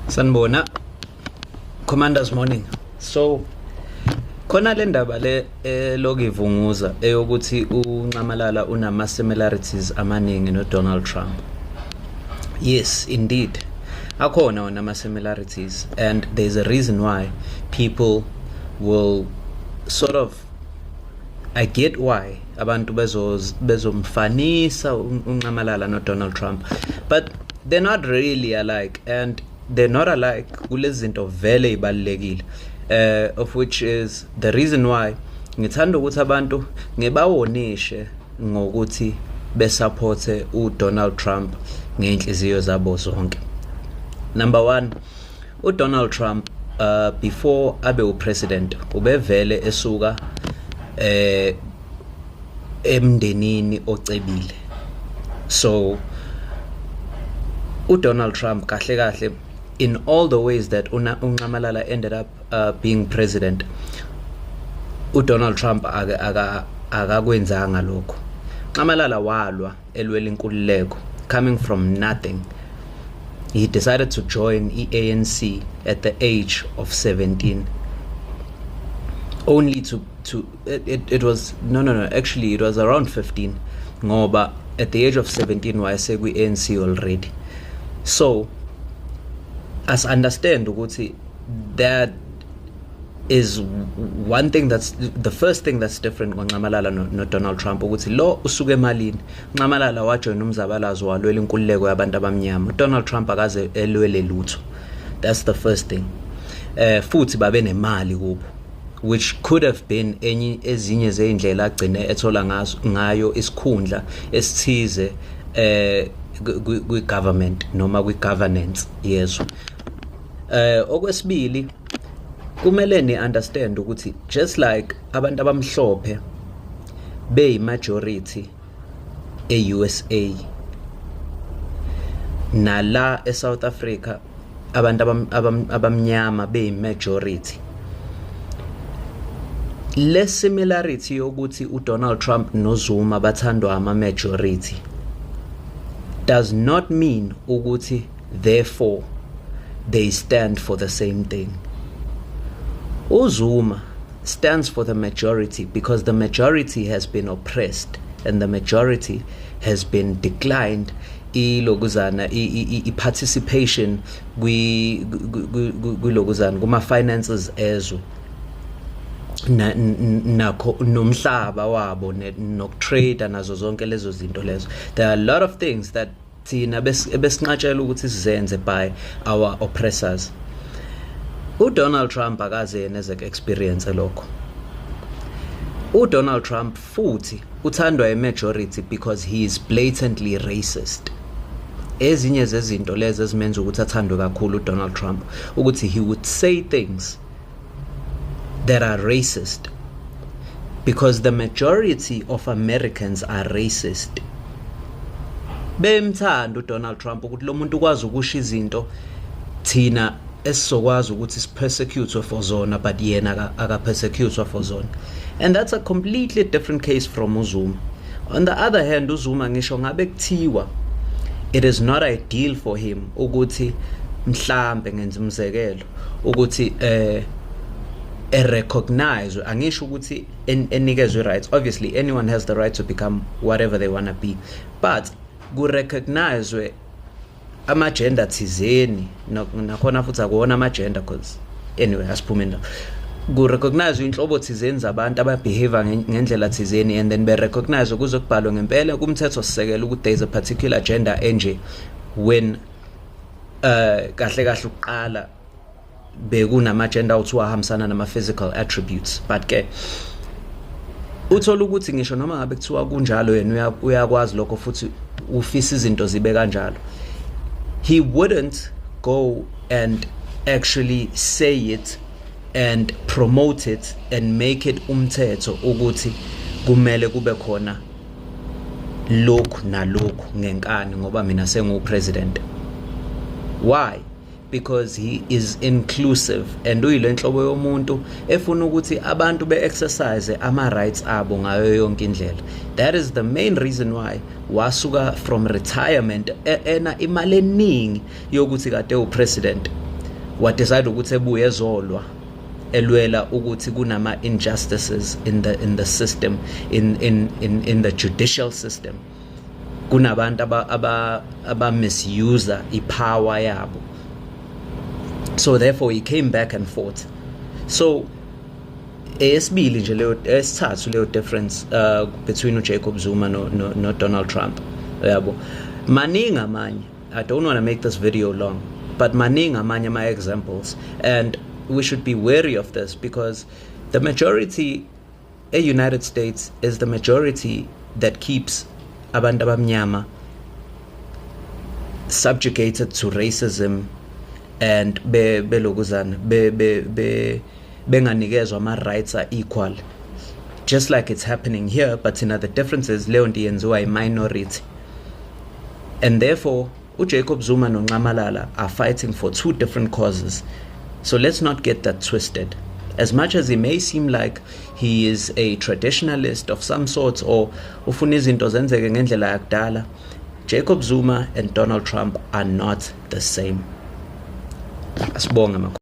Sanibona, Commander's morning. So khona le ndaba le lokivunguza eyokuthi uNcamalala unama similarities amaningi noDonald Trump. Yes, indeed. Akhona wona ama similarities, and there's a reason why people will sort of, I get why abantu bezomfanisa uNcamalala noDonald Trump, but they're not really alike, and they're not alike kulezi zinto vele ibalekile, of which is the reason why ngithanda ukuthi abantu ngebawonishe ngokuthi besupporte uDonald Trump ngenhliziyo zabo zonke. Number one, uDonald Trump before abe upresident ubevele esuka emndenini ocebile. So uDonald Trump kahle in all the ways that uNcamalala ended up being president, uDonald Trump akakwenzanga lokho. uNcamalala walwa elwela inkululeko, coming from nothing. He decided to join ANC at the age of 17. Only it was actually it was around 15 ngoba at the age of 17 wayese kwi ANC already. So as understand ukuthi that is one thing, that's the first thing that's different ngoNcamalala no Donald Trump, ukuthi lo usuke emalini. uNcamalala wajoyina umzabalazo walwela inkululeko yabantu abamnyama. Donald Trump akaze elwele lutho. That's the first thing. Futhi babe nemali kubo, which could have been ezinye zeindlela agcine ethola ngayo isikhundla esithize kwi-government noma kwi-governance yezo. Okwesibili, kumele ni understand ukuthi just like abantu abamhlophe beyi-majority e-USA, nala e-South Africa abantu abamnyama beyi-majority, le similarity yokuthi uDonald Trump noZuma bathandwa ama-majority does not mean ukuthi therefore they stand for the same thing. uZuma stands for the majority because the majority has been oppressed and the majority has been declined i-participation kwilokuzana kuma-finances ezwe nakho nomhlaba wabo nokutrade nazo zonke lezo zinto lezo. There are a lot of things that thina besinqatshela ukuthi sizenze by our oppressors. uDonald Trump akaze yena experience lokho. uDonald Trump futhi uthandwa i-majority because he is blatantly racist. Ezinye zezinto lezo ezimenza ukuthi athandwe kakhulu uDonald Trump ukuthi he would say things that are racist because the majority of Americans are racist. Bemthanda uDonald Trump ukuthi lo muntu ukwazi ukusho izinto thina esizokwazi ukuthi sipersecute for zona, but yena aka-persecute for zona. And that's a completely different case from uZuma. On the other hand, uZuma ngisho ngabe kuthiwa it is not ideal for him ukuthi mhlambe ngenza umzekelo ukuthi recognize, angisho ukuthi enikezwe rights. Obviously anyone has the right to become whatever they want to be, but ku-recognize ama-gender thizeni nakhona futhi akuwona ama-gender, because anyway asiphume la, ku-recognize inhlobo thizeni zabantu ababehave ngendlela thizeni, and then be-recognize kuze kubhalwe ngempela kumthetho sisekelo ukuthi there is a particular gender enje, when kahle uqala bekunama-gender awuthi wahambisana nama-physical attributes. But ke uthola ukuthi ngisho noma ngabe kuthiwa kunjalo yena uyakwazi lokho futhi ufisa izinto zibe kanjalo, he wouldn't go and actually say it and promote it and make it umthetho ukuthi kumele kube khona lokhu nalokhu ngenkani ngoba mina sengu-president. Why? Because he is inclusive, and uyile nhlobo yomuntu efuna ukuthi abantu be-exercise ama-rights abo ngayo yonke indlela. That is the main reason why wasuka from retirement ena imali eningi yokuthi kade upresident wadecide ukuthi ebuye ezolwa elwela ukuthi kunama injustices in the system, in the judicial system, kunabantu aba misuse ipower yabo. So therefore he came back and fought. So esibili nje esithathu leyo difference between Jacob Zuma no Donald Trump, yabo. Maningi amanye, I don't want to make this video long, but maningi amanye my examples, and we should be wary of this because the majority in the United States is the majority that keeps abantu abamnyama subjugated to racism and belokuzana benganikezwa ama-rights are equal, just like it's happening here, but the difference is leyo nto yenziwa i-minority. And therefore uJacob Zuma noNcamalala are fighting for two different causes. So let's not get that twisted. As much as he may seem like he is a traditionalist of some sort or ufuna izinto zenzeke ngendlela yakudala, Jacob Zuma and Donald Trump are not the same. Asibonga.